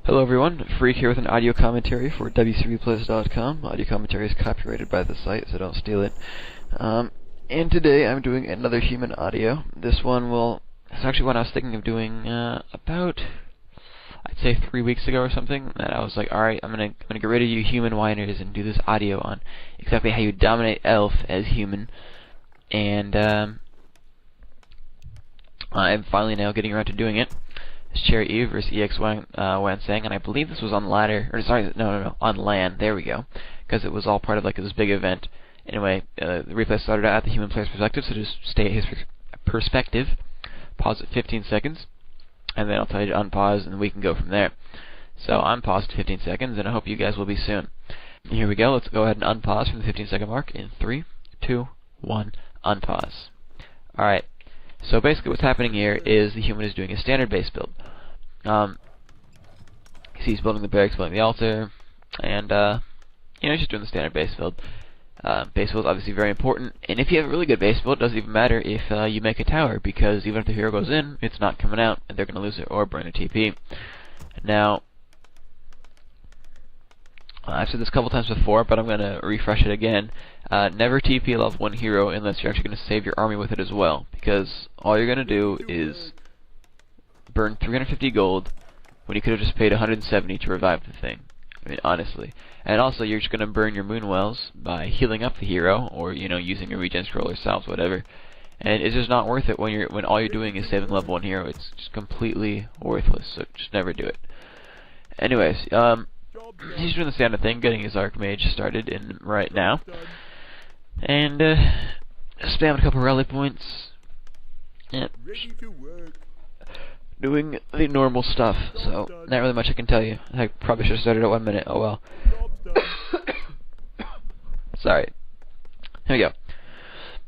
Hello everyone, Phreak here with an audio commentary for WCRplays.com. Audio commentary is copyrighted by the site, so don't steal it. And today I'm doing another human audio. This one it's actually one I was thinking of doing about, I'd say 3 weeks ago or something. And I was like, alright, I'm gonna get rid of you human whiners and do this audio on exactly how you dominate Elf as human. And I'm finally now getting around to doing it. Cherry Eve versus EX Wansang, and I believe this was on ladder, or sorry, no, on LAN. There we go, because it was all part of like this big event. Anyway, the replay started out at the human player's perspective, so just stay at his perspective. Pause at 15 seconds, and then I'll tell you to unpause, and we can go from there. So I'm paused at 15 seconds, and I hope you guys will be soon. Here we go. Let's go ahead and unpause from the 15-second mark in 3, 2, 1, unpause. All right. So basically what's happening here is the human is doing a standard base build. He's building the barracks, building the altar, and he's just doing the standard base build. Base build is obviously very important, and if you have a really good base build, it doesn't even matter if you make a tower, because even if the hero goes in, it's not coming out, and they're going to lose it or burn a TP. Now, I've said this a couple times before, but I'm going to refresh it again. Never TP a level 1 hero unless you're actually going to save your army with it as well, because all you're going to do is burn 350 gold when you could have just paid 170 to revive the thing. I mean, honestly. And also, you're just going to burn your moon wells by healing up the hero, or using a regen scroll or salves, whatever. And it's just not worth it when all you're doing is saving level 1 hero. It's just completely worthless. So just never do it. Anyways, he's doing the standard thing, getting his Archmage started in right now. And spam a couple rally points. Yeah. Doing the normal stuff, so not really much I can tell you. I probably should have started at 1 minute, oh well. Sorry. Here we go.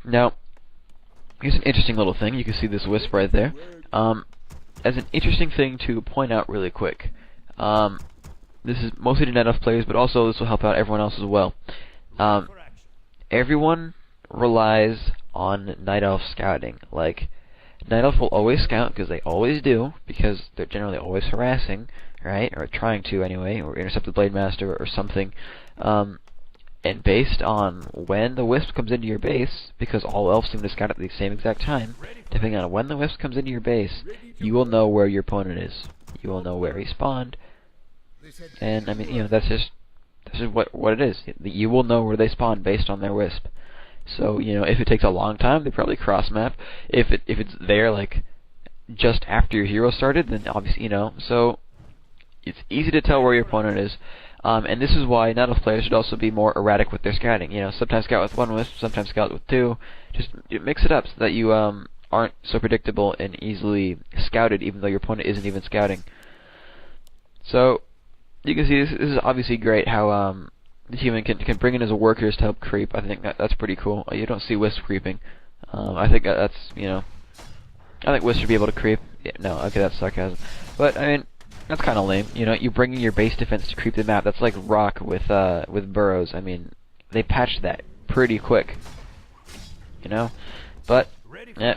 Now, here's an interesting little thing. You can see this wisp right there. As an interesting thing to point out really quick. This is mostly to Night Elf players, but also this will help out everyone else as well. Everyone relies on Night Elf scouting. Like, Night Elf will always scout, because they always do, because they're generally always harassing, right? Or trying to, anyway, or intercept the Blade Master or something. And based on when the Wisp comes into your base, because all Elves seem to scout at the same exact time, depending on when the Wisp comes into your base, you will know where your opponent is. You will know where he spawned. And, I mean, that's just what it is. You will know where they spawn based on their Wisp. So, if it takes a long time, they probably cross-map. If it's there, like, just after your hero started, then obviously, so it's easy to tell where your opponent is. And this is why Night Elf players should also be more erratic with their scouting. Sometimes scout with 1 Wisp, sometimes scout with 2. Just mix it up so that you aren't so predictable and easily scouted, even though your opponent isn't even scouting. So, you can see this is obviously great how the human can bring in his workers to help creep. I think that's pretty cool. You don't see Wisp creeping. I think that's, I think Wisp should be able to creep. Yeah, no, okay, that's sarcasm. But, I mean, that's kind of lame. You bring in your base defense to creep the map. That's like Rock with burrows. I mean, they patched that pretty quick. But,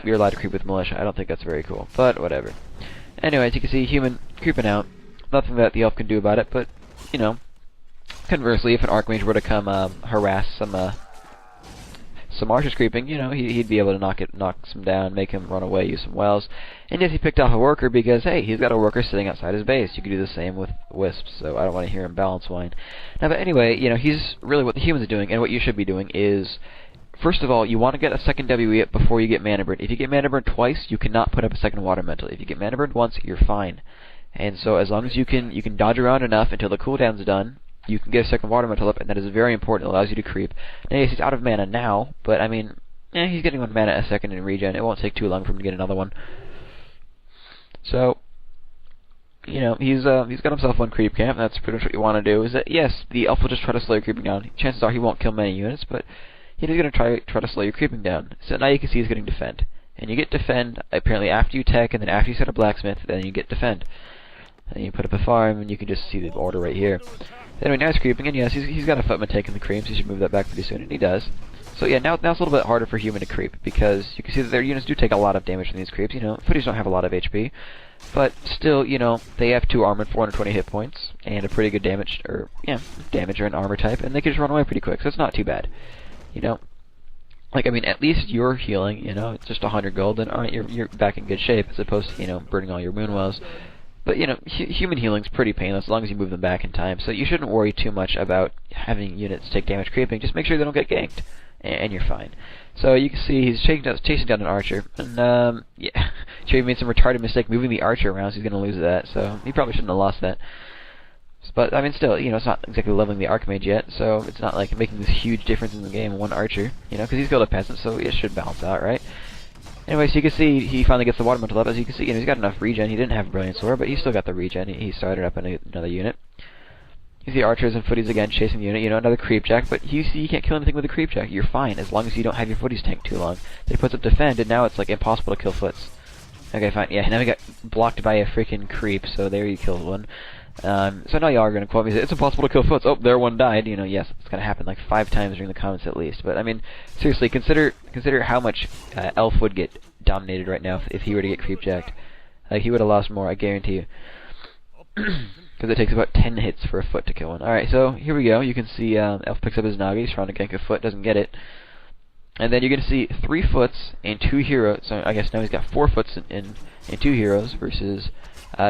you're allowed to creep with militia. I don't think that's very cool. But, whatever. Anyways, you can see human creeping out. Nothing that the elf can do about it, but, conversely, if an Archmage were to come harass some archers creeping, he'd be able to knock some down, make him run away, use some wells. And yes, he picked off a worker because, hey, he's got a worker sitting outside his base. You could do the same with Wisps, so I don't want to hear him balance whine. Now, but anyway, he's really what the human's doing, and what you should be doing is, first of all, you want to get a second WE up before you get mana burn. If you get mana burn twice, you cannot put up a second water mantle. If you get mana burn once, you're fine. And so as long as you can dodge around enough until the cooldown's done, you can get a second water mantle up, and that is very important. It allows you to creep. Now, yes, he's out of mana now, but I mean, he's getting 1 mana a second in regen. It won't take too long for him to get another one. So, he's got himself 1 creep camp. That's pretty much what you want to do. Is that, yes, the elf will just try to slow your creeping down. Chances are he won't kill many units, but he's going to try to slow your creeping down. So now you can see he's getting defend. And you get defend, apparently after you tech, and then after you set a blacksmith, then you get defend. And you put up a farm, and you can just see the order right here. Anyway, now he's creeping, and yes, he's got a footman taking the creeps. He should move that back pretty soon, and he does. So yeah, now it's a little bit harder for human to creep, because you can see that their units do take a lot of damage from these creeps. You know, footies don't have a lot of HP, but still, you know, they have 2 armor and 420 hit points, and a pretty good damage, or an armor type, and they can just run away pretty quick, so it's not too bad. You know, like, I mean, at least you're healing, you know, it's just 100 gold, and alright, you're back in good shape, as opposed to, you know, burning all your moon wells. But, you know, human healing's pretty painless, as long as you move them back in time, so you shouldn't worry too much about having units take damage creeping. Just make sure they don't get ganked, and you're fine. So you can see he's chasing down an archer, and, yeah, Cherry made some retarded mistake moving the archer around, so he's gonna lose that, so he probably shouldn't have lost that. But, I mean, still, you know, it's not exactly leveling the Archmage yet, so it's not like making this huge difference in the game, one archer, you know, because he's killed a peasant, so it should balance out, right? Anyway, so you can see he finally gets the water mantle up. As you can see, you know, he's got enough regen. He didn't have Brilliant Sword, but he still got the regen. He started up in another unit. You see archers and footies again chasing the unit, you know, another creepjack, but you see you can't kill anything with a creepjack. You're fine, as long as you don't have your footies tank too long. Then he puts up defend, and now it's, like, impossible to kill foots. Okay, fine. Yeah, now we got blocked by a freaking creep, so there you killed one. So now y'all are going to quote me, it's impossible to kill foots. Oh, there one died. You know, yes, it's going to happen like 5 times during the comments at least. But, I mean, seriously, consider how much Elf would get dominated right now if he were to get creepjacked. Like, he would have lost more, I guarantee you. Because it takes about 10 hits for a foot to kill one. Alright, so here we go. You can see Elf picks up his Naga. He's trying to gank a foot, doesn't get it. And then you're going to see 3 foots and 2 heroes. So I guess now he's got 4 foots and 2 heroes versus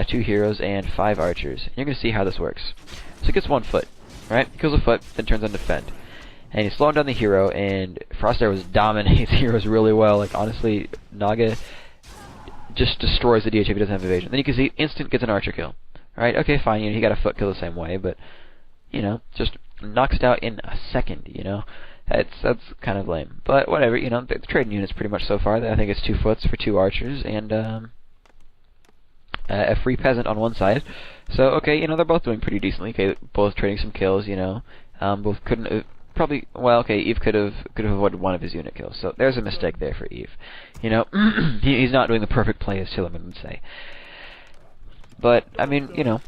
2 heroes and 5 archers. And you're going to see how this works. So he gets 1 foot, right? He kills a foot, then turns on defend. And he's slowing down the hero, and Frost Arrows dominates heroes really well. Like, honestly, Naga just destroys the DH if he doesn't have evasion. Then you can see instant gets an archer kill. Alright, okay, fine, you know, he got a foot kill the same way, but, you know, just knocks it out in a second, you know. That's kind of lame. But whatever, you know, the trading units pretty much so far. I think it's 2 foots for 2 archers, and a free peasant on one side. So, okay, you know, they're both doing pretty decently. Okay, both trading some kills, you know. Both couldn't... probably, well, okay, Eve could have avoided one of his unit kills, so there's a mistake there for Eve. You know, he's not doing the perfect play, as Tillerman would say. But, I mean, you know,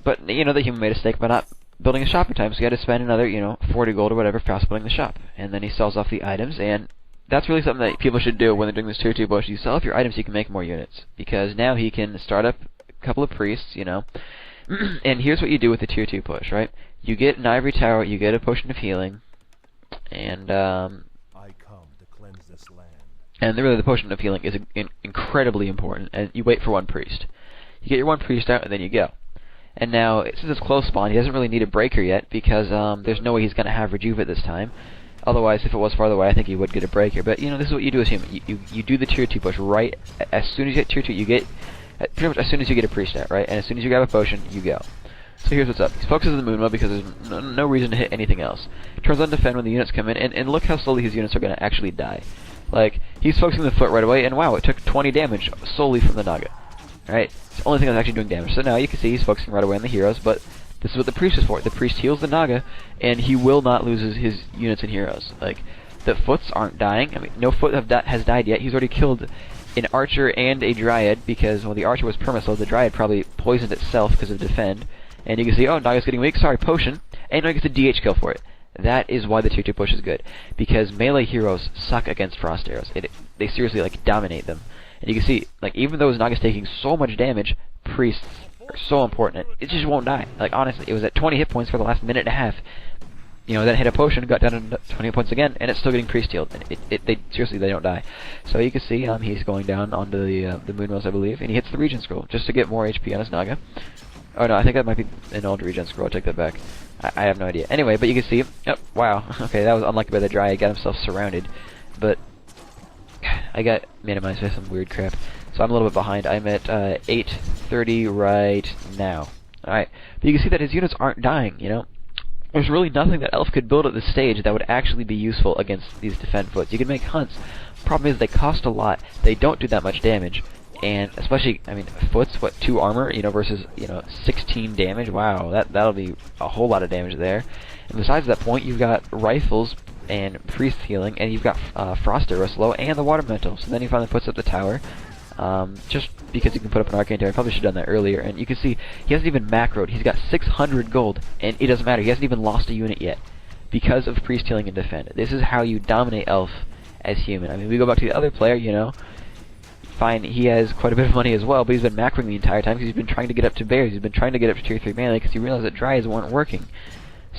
the human made a mistake by not building a shop in time, so he had to spend another, you know, 40 gold or whatever fast building the shop. And then he sells off the items, and that's really something that people should do when they're doing this tier 2 push. You sell off your items so you can make more units, because now he can start up a couple of priests, you know. And here's what you do with the tier 2 push, right? You get an ivory tower, you get a potion of healing, and I come to cleanse this land. And really, the potion of healing is incredibly important. And you wait for 1 priest. You get your 1 priest out, and then you go. And now, since it's close spawn, he doesn't really need a breaker yet, because there's no way he's going to have rejuve at this time. Otherwise, if it was farther away, I think he would get a breaker. But, you know, this is what you do as human. You do the tier 2 push right as soon as you get tier 2. You get pretty much as soon as you get a priest out, right? And as soon as you grab a potion, you go. So here's what's up. He focuses on the moon mode because there's no reason to hit anything else. Turns on defend when the units come in, and look how slowly his units are going to actually die. Like, he's focusing the foot right away, and wow, it took 20 damage solely from the Naga. Alright? It's the only thing that's actually doing damage. So now you can see he's focusing right away on the heroes, but this is what the priest is for. The priest heals the Naga, and he will not lose his units and heroes. Like, the foots aren't dying. I mean, no foot has died yet. He's already killed an archer and a dryad, because, well, the archer was permasoul. The dryad probably poisoned itself because of defend. And you can see, oh, Naga's getting weak, sorry, potion, and now he gets a DH kill for it. That is why the tier 2 push is good, because melee heroes suck against Frost Arrows. They seriously, like, dominate them. And you can see, like, even though Naga's taking so much damage, priests are so important. It just won't die. Like, honestly, it was at 20 hit points for the last minute and a half. You know, then hit a potion, got down to 20 hit points again, and it's still getting priest healed. And seriously, they don't die. So you can see, he's going down onto the moon wells, I believe, and he hits the regen scroll, just to get more HP on his Naga. Oh no, I think that might be an old regen scroll. I'll take that back. I have no idea. Anyway, but you can see... Oh, wow. Okay, that was unlucky by the dry. He got himself surrounded. But... I got minimized by some weird crap. So I'm a little bit behind. I'm at 8:30 right now. Alright. But you can see that his units aren't dying, you know? There's really nothing that Elf could build at this stage that would actually be useful against these defend foots. You can make hunts. Problem is, they cost a lot. They don't do that much damage. And especially, I mean, foots, what, 2 armor, you know, versus, you know, 16 damage. Wow, that'll be a whole lot of damage there. And besides that point, you've got rifles and priest healing, and you've got Frost Arrow slow and the water mantle. So then he finally puts up the tower, just because he can put up an arcane tower. I probably should have done that earlier. And you can see he hasn't even macroed. He's got 600 gold, and it doesn't matter. He hasn't even lost a unit yet. because of priest healing and defend. This is how you dominate elf as human. I mean, we go back to the other player, you know, fine, he has quite a bit of money as well, but he's been macroing the entire time because he's been trying to get up to bears. He's been trying to get up to tier 3 melee because he realized that dryads weren't working.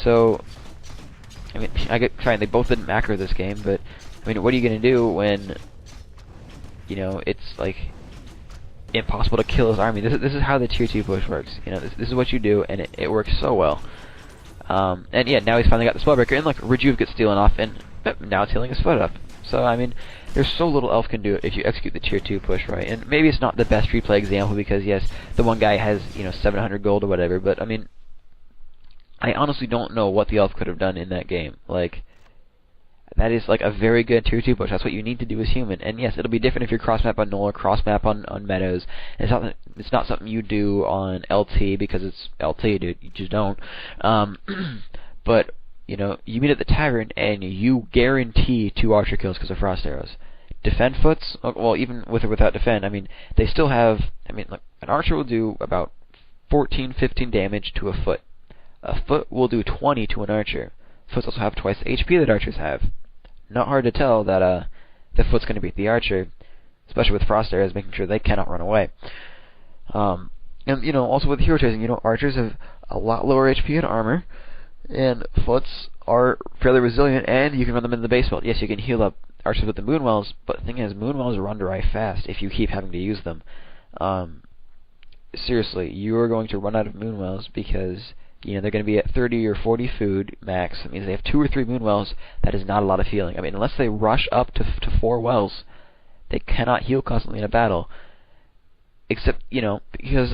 So, I mean, fine, they both didn't macro this game, but, I mean, what are you going to do when, you know, it's, like, impossible to kill his army? This is how the tier 2 push works. You know, this is what you do, and it works so well. And yeah, now he's finally got the Spellbreaker, and look, Rejuve gets stealing off, and now it's healing his foot up. So, I mean, there's so little elf can do if you execute the tier 2 push right. And maybe it's not the best replay example because, yes, the one guy has, you know, 700 gold or whatever, but, I mean, I honestly don't know what the elf could have done in that game. Like, that is, like, a very good tier 2 push. That's what you need to do as human. And, yes, it'll be different if you're cross-map on Null or cross-map on Meadows. It's not something you do on LT because it's LT, dude. You just don't. But, you know, you meet at the tavern and you guarantee 2 archer kills because of frost arrows. Defend foots, well, even with or without defend, I mean, they still have, I mean, look, an archer will do about 14, 15 damage to a foot. A foot will do 20 to an archer. Foots also have twice the HP that archers have. Not hard to tell that the foot's going to beat the archer, especially with frost arrows, making sure they cannot run away. And, you know, also with hero chasing, you know, archers have a lot lower HP and armor, and foots are fairly resilient, and you can run them in the base build. Yes, you can heal up archers with the moonwells, but the thing is, moonwells run dry fast if you keep having to use them. Seriously, you are going to run out of moonwells because, you know, they're going to be at 30 or 40 food max. That means they have 2 or 3 moonwells. That is not a lot of healing. I mean, unless they rush up to 4 wells, they cannot heal constantly in a battle. Except, you know, because,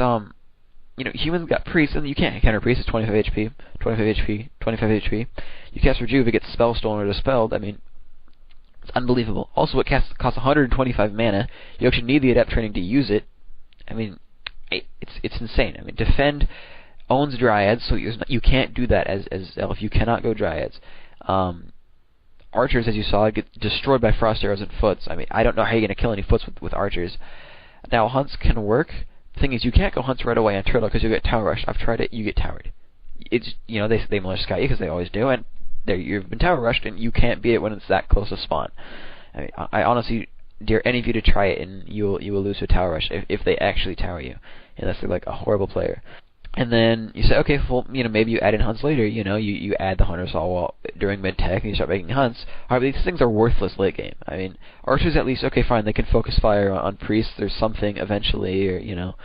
you know, humans got priests, and you can't counter priests. It's 25 HP, 25 HP, 25 HP. You cast Rejuve, it gets spell stolen or dispelled. I mean, it's unbelievable. Also, it costs 125 mana. You actually need the adept training to use it. I mean, it's insane. I mean, defend owns dryads, so you can't do that as elf. You cannot go dryads. Archers, as you saw, get destroyed by frost arrows and foots. I mean, I don't know how you're going to kill any foots with archers. Now, hunts can work. The thing is, you can't go hunts right away on turtle because you get tower rushed. I've tried it. You get towered. It's, you know, they militia scout you because they always do, and there you've been tower rushed, and you can't beat it when it's that close to spawn. I mean, I honestly dare any of you to try it, and you will lose to a tower rush if they actually tower you, unless they're like a horrible player. And then you say, okay, well, you know, maybe you add in hunts later. You know, you add the hunter's all during mid-tech, and you start making hunts. Alright, but these things are worthless late game. I mean, archers at least, okay, fine, they can focus fire on priests. There's something eventually, or, you know,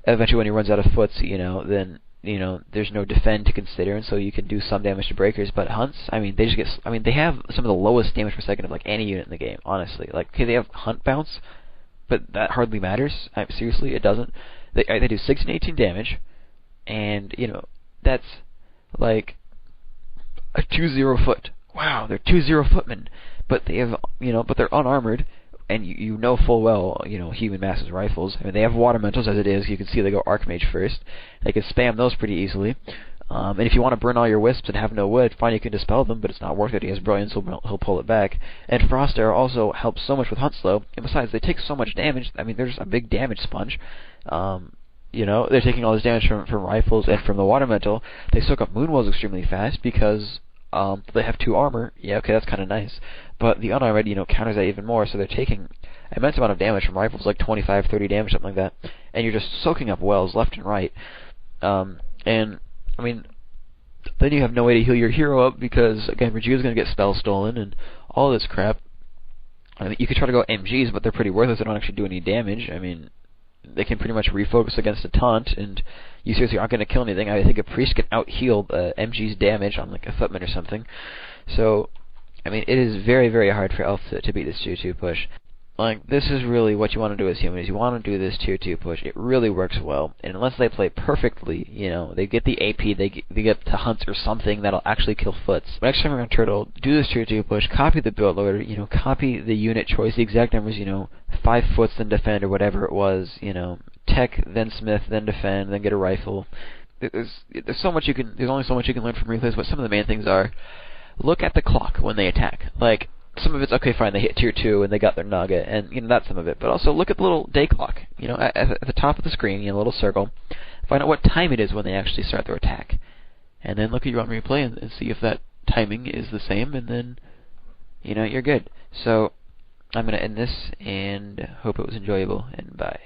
eventually when he runs out of foots, you know, then, you know, there's no defend to consider, and so you can do some damage to breakers. But hunts, I mean, they just get, I mean, they have some of the lowest damage per second of like any unit in the game, honestly. Like, okay, they have hunt bounce, but that hardly matters. Seriously, it doesn't. They do 6 and 18 damage. And, you know, that's like a 2-0 foot. Wow, they're 2-0 footmen. But they have, you know, but they're unarmored. And you know full well, you know, human masses rifles. I mean, they have water mentals as it is. You can see they go Archmage first. They can spam those pretty easily. And if you want to burn all your wisps and have no wood, fine, you can dispel them, but it's not worth it. He has brilliance, he'll pull it back. And Frost Arrow also helps so much with Hunt Slow. And besides, they take so much damage. I mean, they're just a big damage sponge. You know, they're taking all this damage from rifles and from the water mental. They soak up moonwells extremely fast because they have 2 armor. Yeah, okay, that's kind of nice. But the unarmored, you know, counters that even more. So they're taking an immense amount of damage from rifles, like 25, 30 damage, something like that. And you're just soaking up wells left and right. And I mean, then you have no way to heal your hero up because again, Rejuve's going to get spell stolen and all this crap. I mean, you could try to go MGs, but they're pretty worthless. They don't actually do any damage. I mean, they can pretty much refocus against a taunt, and you seriously aren't going to kill anything. I think a priest can out-heal MG's damage on like a footman or something. So, I mean, it is very, very hard for elf to beat this tier 2 push. Like, this is really what you want to do as humans. You want to do this tier 2 push. It really works well. And unless they play perfectly, you know, they get the AP, they get to hunts or something that'll actually kill foots. Next time you're on Turtle, do this tier 2 push, copy the build order, you know, copy the unit choice, the exact numbers, you know, 5 foots, then defend, or whatever it was, you know, tech, then smith, then defend, then get a rifle. There's so much you can, there's only so much you can learn from replays, but some of the main things are, look at the clock when they attack. Like, some of it's, okay, fine, they hit tier 2 and they got their nugget, and, you know, that's some of it. But also, look at the little day clock, you know, at the top of the screen, you know, a little circle. Find out what time it is when they actually start their attack. And then look at your own replay and see if that timing is the same, and then you're good. So I'm gonna end this and hope it was enjoyable, and bye.